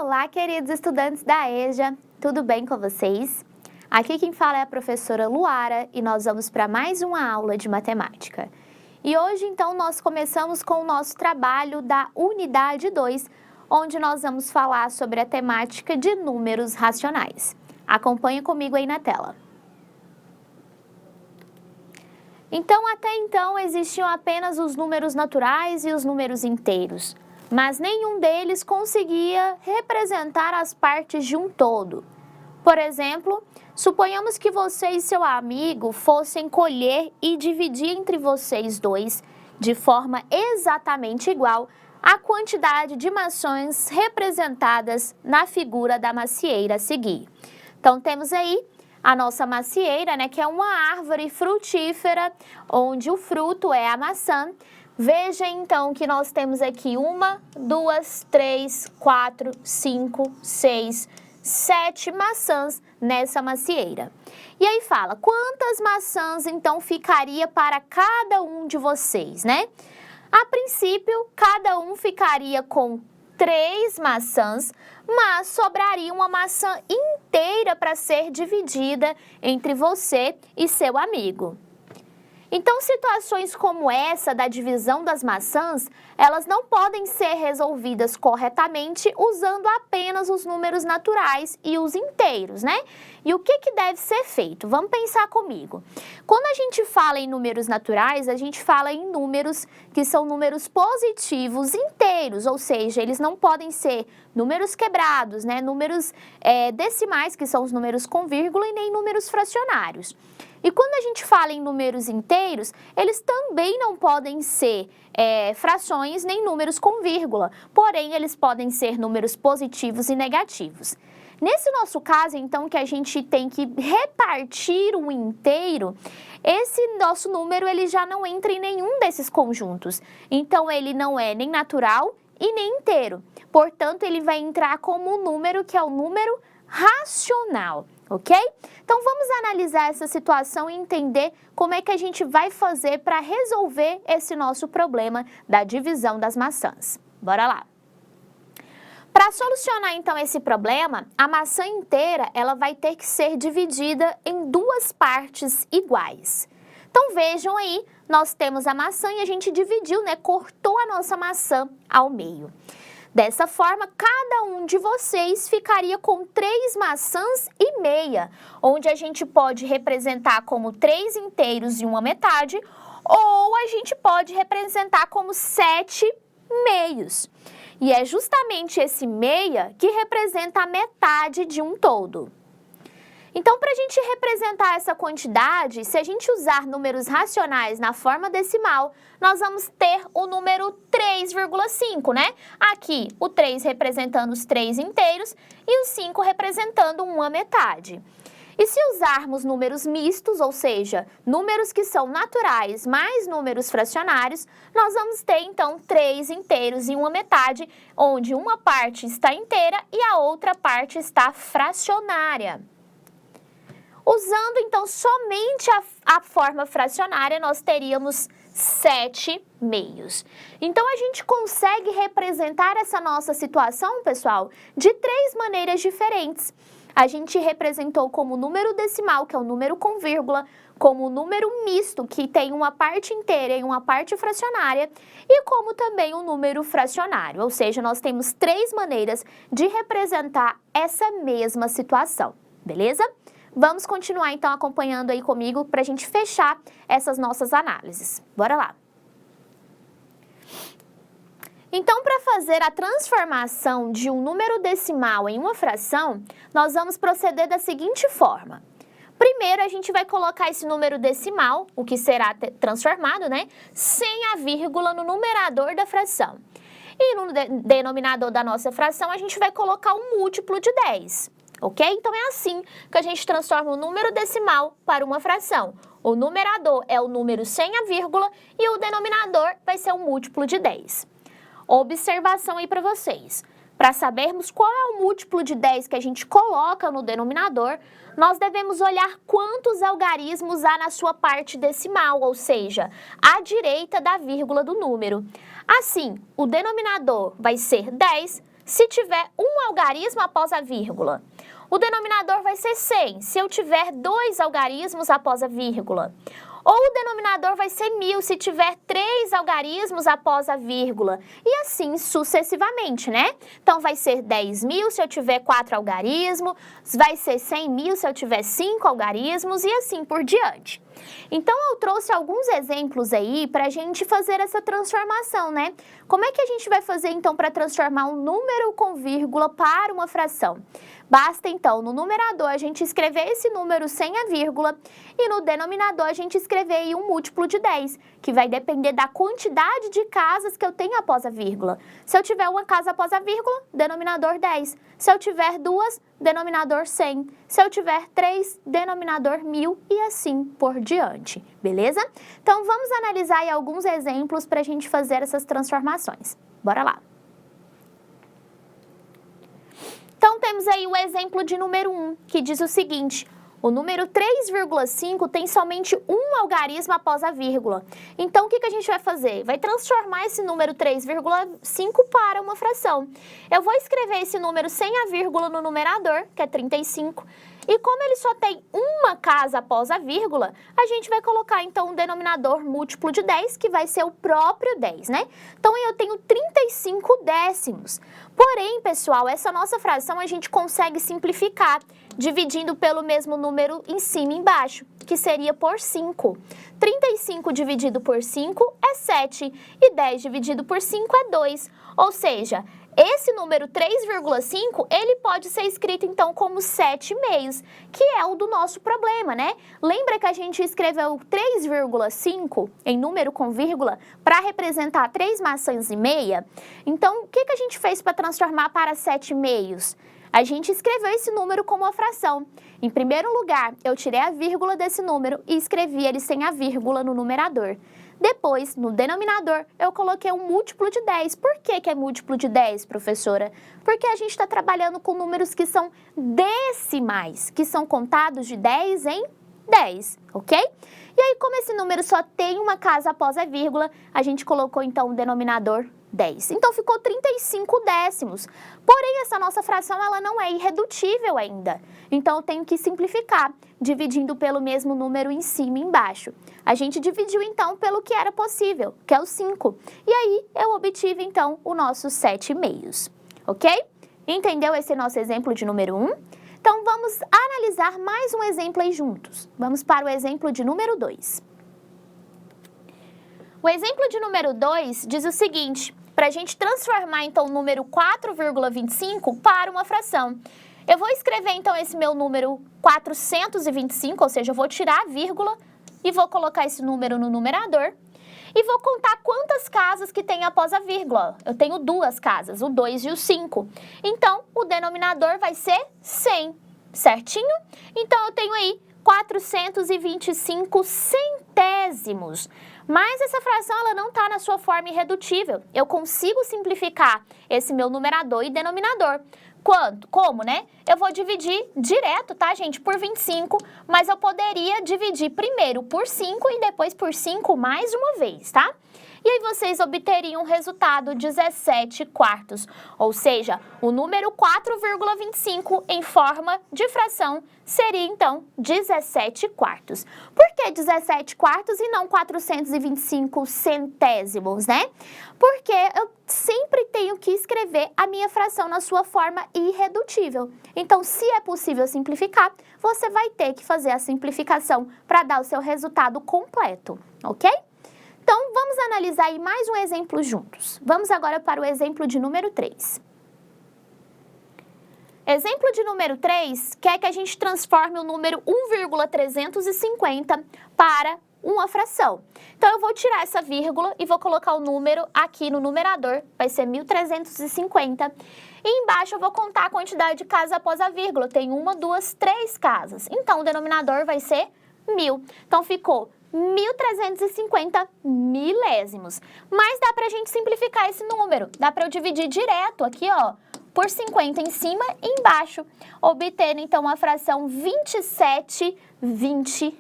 Olá, queridos estudantes da EJA, tudo bem com vocês? Aqui quem fala é a professora Luara e nós vamos para mais uma aula de matemática. E hoje, então, nós começamos com o nosso trabalho da unidade 2, onde nós vamos falar sobre a temática de números racionais. Acompanhe comigo aí na tela. Então, até então, existiam apenas os números naturais e os números inteiros, mas nenhum deles conseguia representar as partes de um todo. Por exemplo, suponhamos que você e seu amigo fossem colher e dividir entre vocês dois, de forma exatamente igual, a quantidade de maçãs representadas na figura da macieira a seguir. Então, temos aí a nossa macieira, que é uma árvore frutífera, onde o fruto é a maçã. Veja, então, que nós temos aqui 1, 2, 3, 4, 5, 6, 7 maçãs nessa macieira. E aí fala, quantas maçãs, então, ficaria para cada um de vocês, né? A princípio, cada um ficaria com 3 maçãs, mas sobraria uma maçã inteira para ser dividida entre você e seu amigo. Então, situações como essa da divisão das maçãs, elas não podem ser resolvidas corretamente usando apenas os números naturais e os inteiros, né? E o que deve ser feito? Vamos pensar comigo. Quando a gente fala em números naturais, a gente fala em números que são números positivos inteiros, ou seja, eles não podem ser números quebrados, né? Números decimais, que são os números com vírgula, e nem números fracionários. E quando a gente fala em números inteiros, eles também não podem ser frações nem números com vírgula, porém eles podem ser números positivos e negativos. Nesse nosso caso, então, que a gente tem que repartir um inteiro, esse nosso número ele já não entra em nenhum desses conjuntos. Então, ele não é nem natural e nem inteiro. Portanto, ele vai entrar como um número que é o número racional, ok? Então, vamos analisar essa situação e entender como é que a gente vai fazer para resolver esse nosso problema da divisão das maçãs. Bora lá! Para solucionar, então, esse problema, a maçã inteira ela vai ter que ser dividida em 2 partes iguais. Então, vejam aí, nós temos a maçã e a gente dividiu, cortou a nossa maçã ao meio. Dessa forma, cada um de vocês ficaria com 3 maçãs e meia, onde a gente pode representar como 3 inteiros e 1 metade, ou a gente pode representar como 7 meios. E é justamente esse meia que representa a metade de um todo. Então, para a gente representar essa quantidade, se a gente usar números racionais na forma decimal, nós vamos ter o número 3,5, né? Aqui, o 3 representando os 3 inteiros e o 5 representando 1 metade. E se usarmos números mistos, ou seja, números que são naturais mais números fracionários, nós vamos ter, então, 3 inteiros e 1 metade, onde uma parte está inteira e a outra parte está fracionária. Usando, então, somente a forma fracionária, nós teríamos 7 meios. Então, a gente consegue representar essa nossa situação, pessoal, de 3 maneiras diferentes. A gente representou como número decimal, que é o número com vírgula, como número misto, que tem uma parte inteira e uma parte fracionária, e como também o número fracionário, ou seja, nós temos 3 maneiras de representar essa mesma situação, beleza? Vamos continuar, então, acompanhando aí comigo para a gente fechar essas nossas análises. Bora lá! Então, para fazer a transformação de um número decimal em uma fração, nós vamos proceder da seguinte forma. Primeiro, a gente vai colocar esse número decimal, o que será transformado, sem a vírgula no numerador da fração. E no denominador da nossa fração, a gente vai colocar um múltiplo de 10. Ok? Então, é assim que a gente transforma o número decimal para uma fração. O numerador é o número sem a vírgula e o denominador vai ser um múltiplo de 10. Observação aí para vocês. Para sabermos qual é o múltiplo de 10 que a gente coloca no denominador, nós devemos olhar quantos algarismos há na sua parte decimal, ou seja, à direita da vírgula do número. Assim, o denominador vai ser 10, se tiver um algarismo após a vírgula. O denominador vai ser 100 se eu tiver 2 algarismos após a vírgula. Ou o denominador vai ser 1000 se tiver 3 algarismos após a vírgula. E assim sucessivamente, né? Então, vai ser 10.000 se eu tiver 4 algarismos, vai ser 100.000 se eu tiver 5 algarismos e assim por diante. Então, eu trouxe alguns exemplos aí para a gente fazer essa transformação, né? Como é que a gente vai fazer, então, para transformar um número com vírgula para uma fração? Basta, então, no numerador a gente escrever esse número sem a vírgula e no denominador a gente escrever aí um múltiplo de 10, que vai depender da quantidade de casas que eu tenho após a vírgula. Se eu tiver uma casa após a vírgula, denominador 10. Se eu tiver 2, denominador 100. Se eu tiver 3, denominador 1000 e assim por diante, beleza? Então, vamos analisar aí alguns exemplos para a gente fazer essas transformações. Bora lá! Então, temos aí o exemplo de número 1, que diz o seguinte: o número 3,5 tem somente um algarismo após a vírgula. Então, o que a gente vai fazer? Vai transformar esse número 3,5 para uma fração. Eu vou escrever esse número sem a vírgula no numerador, que é 35. E como ele só tem uma casa após a vírgula, a gente vai colocar, então, um denominador múltiplo de 10, que vai ser o próprio 10, né? Então, eu tenho 35 décimos. Porém, pessoal, essa nossa fração a gente consegue simplificar, dividindo pelo mesmo número em cima e embaixo, que seria por 5. 35 dividido por 5 é 7 e 10 dividido por 5 é 2. Ou seja, esse número 3,5, ele pode ser escrito, então, como 7/2, que é o do nosso problema, né? Lembra que a gente escreveu 3,5 em número com vírgula para representar 3 maçãs e meia? Então, o que a gente fez para transformar para 7/2? A gente escreveu esse número como uma fração. Em primeiro lugar, eu tirei a vírgula desse número e escrevi ele sem a vírgula no numerador. Depois, no denominador, eu coloquei um múltiplo de 10. Por que é múltiplo de 10, professora? Porque a gente está trabalhando com números que são decimais, que são contados de 10 em 10, ok? E aí, como esse número só tem uma casa após a vírgula, a gente colocou, então, o denominador 10. Então, ficou 35 décimos. Porém, essa nossa fração, ela não é irredutível ainda. Então, eu tenho que simplificar, dividindo pelo mesmo número em cima e embaixo. A gente dividiu, então, pelo que era possível, que é o 5. E aí, eu obtive, então, o nosso 7/2, ok? Entendeu esse nosso exemplo de número 1? Então, vamos analisar mais um exemplo aí juntos. Vamos para o exemplo de número 2. O exemplo de número 2 diz o seguinte: para a gente transformar, então, o número 4,25 para uma fração. Eu vou escrever, então, esse meu número 425, ou seja, eu vou tirar a vírgula e vou colocar esse número no numerador. E vou contar quantas casas que tem após a vírgula. Eu tenho 2 casas, o 2 e o 5. Então, o denominador vai ser 100, certinho? Então, eu tenho aí 425 centésimos. Mas essa fração, ela não está na sua forma irredutível. Eu consigo simplificar esse meu numerador e denominador. Quanto? Como, né? Eu vou dividir direto, tá, gente, por 25, mas eu poderia dividir primeiro por 5 e depois por 5 mais uma vez, tá? E aí vocês obteriam o resultado 17 quartos, ou seja, o número 4,25 em forma de fração seria, então, 17 quartos. Por que 17 quartos e não 425 centésimos, né? Porque eu sempre tenho que escrever a minha fração na sua forma irredutível. Então, se é possível simplificar, você vai ter que fazer a simplificação para dar o seu resultado completo, ok? Então, vamos analisar aí mais um exemplo juntos. Vamos agora para o exemplo de número 3. Exemplo de número 3 quer que a gente transforme o número 1,350 para uma fração. Então, eu vou tirar essa vírgula e vou colocar o número aqui no numerador, vai ser 1.350. E embaixo eu vou contar a quantidade de casas após a vírgula. Tem 1, 2, 3 casas. Então, o denominador vai ser 1000. Então, ficou 1.350 milésimos. Mas dá pra gente simplificar esse número. Dá pra eu dividir direto aqui, ó, por 50 em cima e embaixo, obtendo, então, a fração 27/20.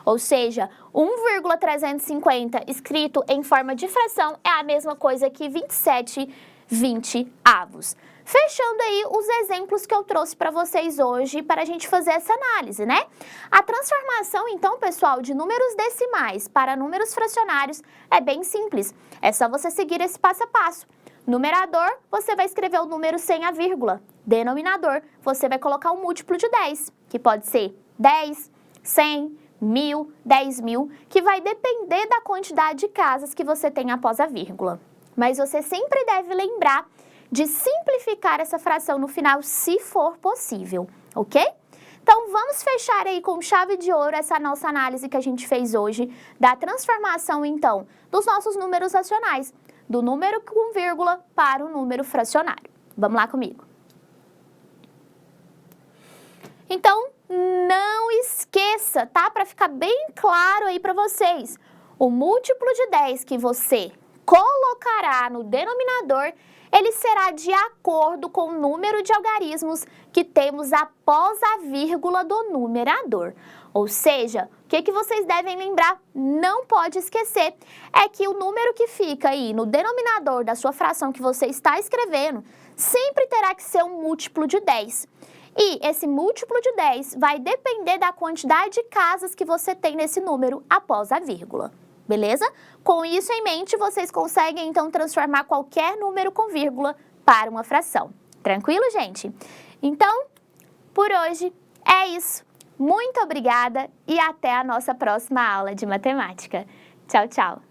Ou seja, 1,350 escrito em forma de fração é a mesma coisa que 27 20avos. Fechando aí os exemplos que eu trouxe para vocês hoje para a gente fazer essa análise, né? A transformação, então, pessoal, de números decimais para números fracionários é bem simples. É só você seguir esse passo a passo. Numerador, você vai escrever o número sem a vírgula. Denominador, você vai colocar um múltiplo de 10, que pode ser 10, 100, 1000, 10.000, que vai depender da quantidade de casas que você tem após a vírgula. Mas você sempre deve lembrar de simplificar essa fração no final, se for possível, ok? Então, vamos fechar aí com chave de ouro essa nossa análise que a gente fez hoje da transformação, então, dos nossos números racionais, do número com vírgula para o número fracionário. Vamos lá comigo. Então, não esqueça, tá? Para ficar bem claro aí para vocês, o múltiplo de 10 que você colocará no denominador, ele será de acordo com o número de algarismos que temos após a vírgula do numerador. Ou seja, o que vocês devem lembrar, não pode esquecer, é que o número que fica aí no denominador da sua fração que você está escrevendo, sempre terá que ser um múltiplo de 10. E esse múltiplo de 10 vai depender da quantidade de casas que você tem nesse número após a vírgula. Beleza? Com isso em mente, vocês conseguem, então, transformar qualquer número com vírgula para uma fração. Tranquilo, gente? Então, por hoje é isso. Muito obrigada e até a nossa próxima aula de matemática. Tchau, tchau!